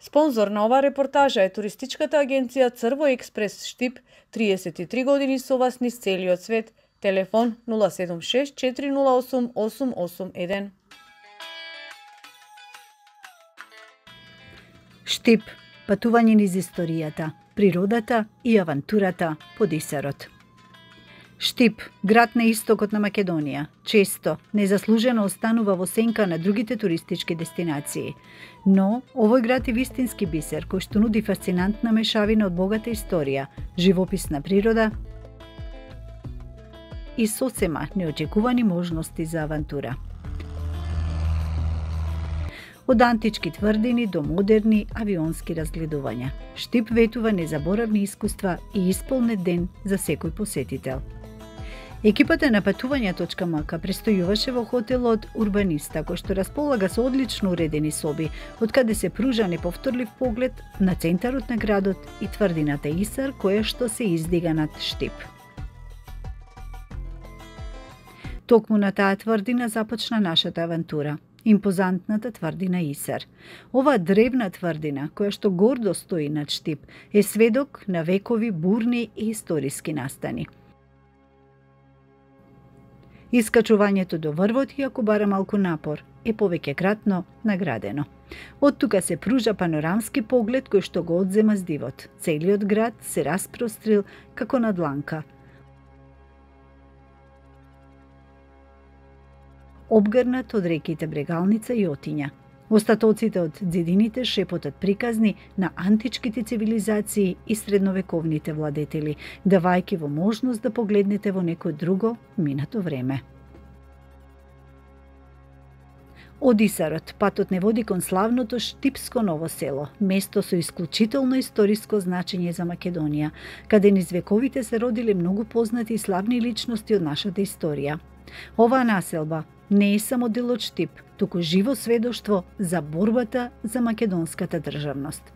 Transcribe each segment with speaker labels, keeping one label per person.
Speaker 1: Спонзор на оваа репортажа е туристичката агенција Црво Експрес Штип, 33 години со вас низ целиот свет. Телефон 076 408 881.
Speaker 2: Штип, патување низ историјата, природата и авантурата под Исарот. Штип, град на истокот на Македонија, често незаслужено останува во сенка на другите туристички дестинации. Но овој град е вистински бисер кој што нуди фасцинантна мешавина од богата историја, живописна природа и сосема неочекувани можности за авантура. Од антички тврдини до модерни авионски разгледувања, Штип ветува незаборавни искуства и исполнет ден за секој посетител. Екипата на Патувања.мк престојуваше во хотелот Урбаниста, кој што располага со одлично уредени соби, од каде се пружа неповторлив поглед на центарот на градот и тврдината Исар, која што се издига над Штип. Токму на таа тврдина започна нашата авантура. Импозантната тврдина Исар. Оваа древна тврдина, која што гордо стои над Штип, е сведок на векови бурни и историски настани. Искачувањето до врвот, иако бара малку напор, е повеќекратно наградено. Од тука се пружа панорамски поглед кој што го одзема здивот. Целиот град се распрострил како на дланка. Обгрнат од реките Брегалница и Отиња. Остатоците од ѕидините шепотат приказни на античките цивилизации и средновековните владетели, давајќи во можност да погледнете во некој друго минато време. Од Исарот патот не води кон славното Штипско ново село, место со исклучително историско значење за Македонија, каде низ вековите се родиле многу познати и славни личности од нашата историја. Оваа населба не е само дел од Штип, туку живо сведоштво за борбата за македонската државност.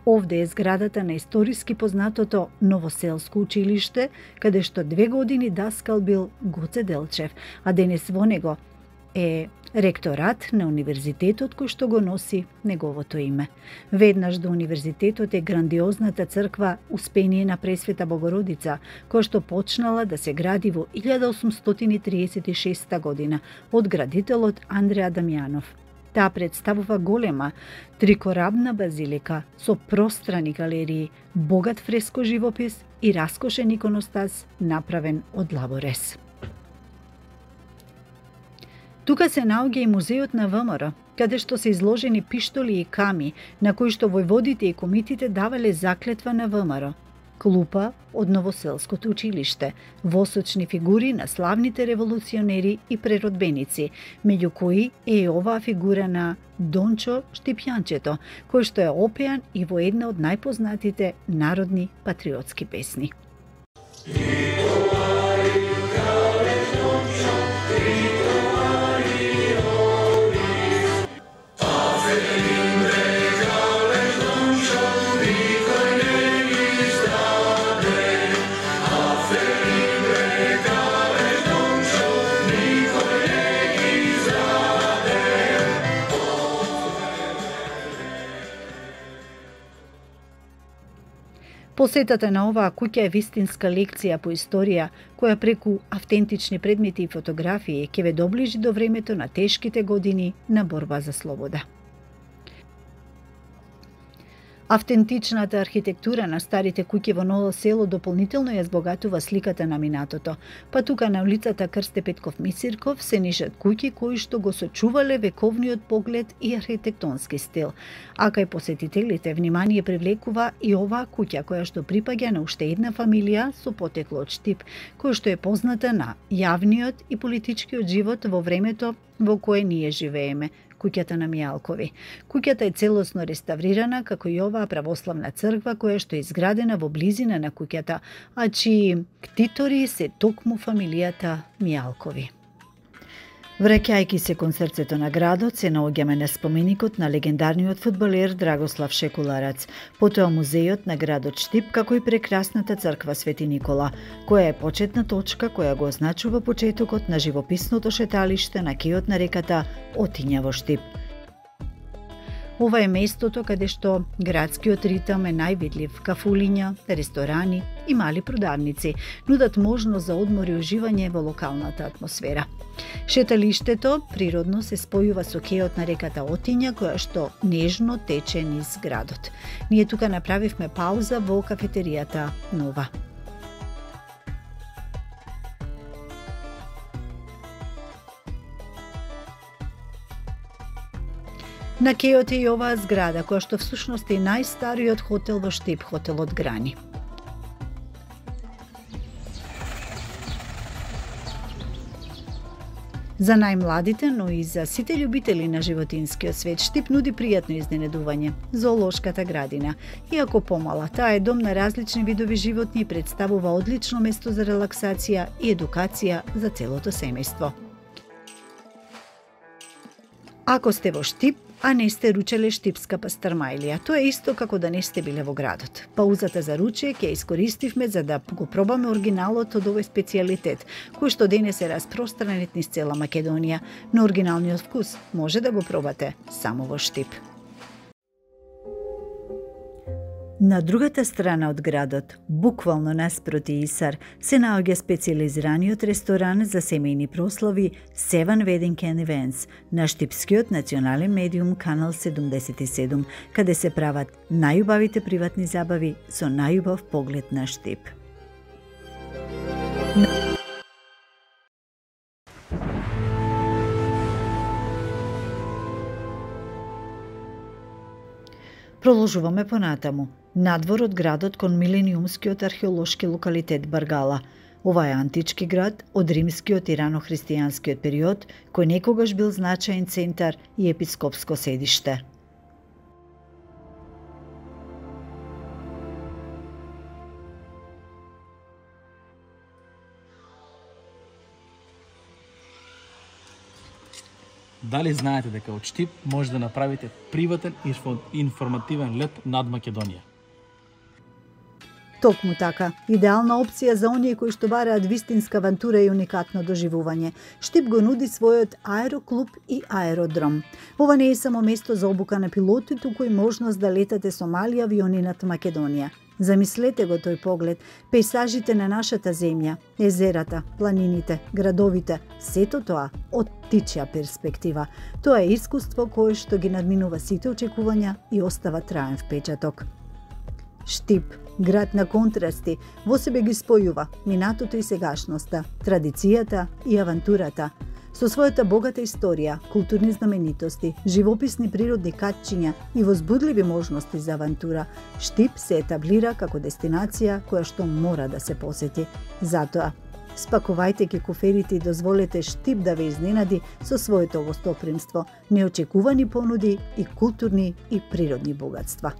Speaker 2: Овде е зградата на историски познатото Новоселско училиште, каде што 2 години даскал бил Гоце Делчев, а денес во него е ректорат на универзитетот кој што го носи неговото име. Веднаш до универзитетот е грандиозната црква Успение на Пресвета Богородица, која што почнала да се гради во 1836 година од градителот Андреа Дамјанов. Таа представува голема трикорабна базилика со пространи галерии, богат фреско живопис и раскошен иконостас направен од лаборез. Тука се наоѓа и музеот на ВМРО, каде што се изложени пиштоли и ками, на кои што војводите и комитите давале заклетва на ВМРО. Клупа од Новоселското училиште, восочни фигури на славните револуционери и преродбеници, меѓу кои е оваа фигура на Дончо Штипјанчето, кој што е опеан и во една од најпознатите народни патриотски песни. Посетата на оваа куќа е вистинска лекција по историја, која преку автентични предмети и фотографии ќе ве доближи до времето на тешките години на борба за слобода. Автентичната архитектура на старите куќи во Ново село дополнително ја збогатува сликата на минатото, па тука на улицата Крсте Петков Мисирков се нишат куќи кои што го сочувале вековниот поглед и архитектонски стил, а кај посетителите внимание привлекува и оваа куќа која што припаѓа на уште една фамилија со потекло од Штип, која што е позната на јавниот и политичкиот живот во времето во кое ние живееме, куќата на Мијалкови. Куќата е целосно реставрирана, како и оваа православна црква која што е изградена во близина на куќата, а чии ктитори се токму фамилијата Мијалкови. Враќајќи се кон срцето на градот, се наоѓаме на споменикот на легендарниот фудбалер Драгослав Шекуларац, потоа музејот на градот Штип, како и прекрасната црква Свети Никола, која е почетна точка која го означува почетокот на живописното шеталиште на кејот на реката Отиња во Штип. Ова е местото каде што градскиот ритам е највидлив. Кафулиња, ресторани и мали продавници нудат можност за одмор и уживање во локалната атмосфера. Шеталиштето природно се спојува со кеот на реката Отиња, која што нежно тече низ градот. Ние тука направивме пауза во кафетеријата Нова. На кеот е и оваа зграда, која што всушност е најстариот хотел во Штип, хотелот Грани. За најмладите, но и за сите љубители на животинскиот свет, Штип нуди пријатно изненадување. Зоолошката градина. Иако помала, таа е дом на различни видови животни и представува одлично место за релаксација и едукација за целото семејство. Ако сте во Штип, а не сте ручеле штипска пастармајлија, тоа е исто како да не сте биле во градот. Паузата за руче ќе искористивме за да го пробаме оригиналот од овој специјалитет, кој што денес е распространет низ цела Македонија, но оригиналниот вкус може да го пробате само во Штип. На другата страна од градот, буквално наспроти Исар, се наоѓа специјализираниот ресторан за семејни прослави Seven Wedding and Events на штипскиот национален медиум Канал 77, каде се прават најубавите приватни забави со најубав поглед на Штип. Продолжуваме понатаму. Надвор од градот кон милениумскиот археолошки локалитет Баргала. Ова е антички град од римскиот и рано-христијанскиот период, кој некогаш бил значаен центар и епископско седиште.
Speaker 3: Дали знаете дека од Штип може да направите приватен информативен лет над Македонија?
Speaker 2: Токму така, идеална опција за оние кои што бараат вистинска авантура и уникатно доживување. Штип го нуди својот аероклуб и аеродром. Ова не е само место за обука на пилоти, туку и можност да летате со мали авиони над Македонија. Замислете го тој поглед, пейсажите на нашата земја, езерата, планините, градовите, сето тоа од птичја перспектива. Тоа е искуство кое што ги надминува сите очекувања и остава траен впечаток. Штип, град на контрасти, во себе ги спојува минатото и сегашноста, традицијата и авантурата. Со својата богата историја, културни знаменитости, живописни природни катчиња и возбудливи можности за авантура, Штип се етаблира како дестинација која што мора да се посети. Затоа, спакувајте ги куферите и дозволете Штип да ве изненади со своето гостопримство, неочекувани понуди и културни и природни богатства.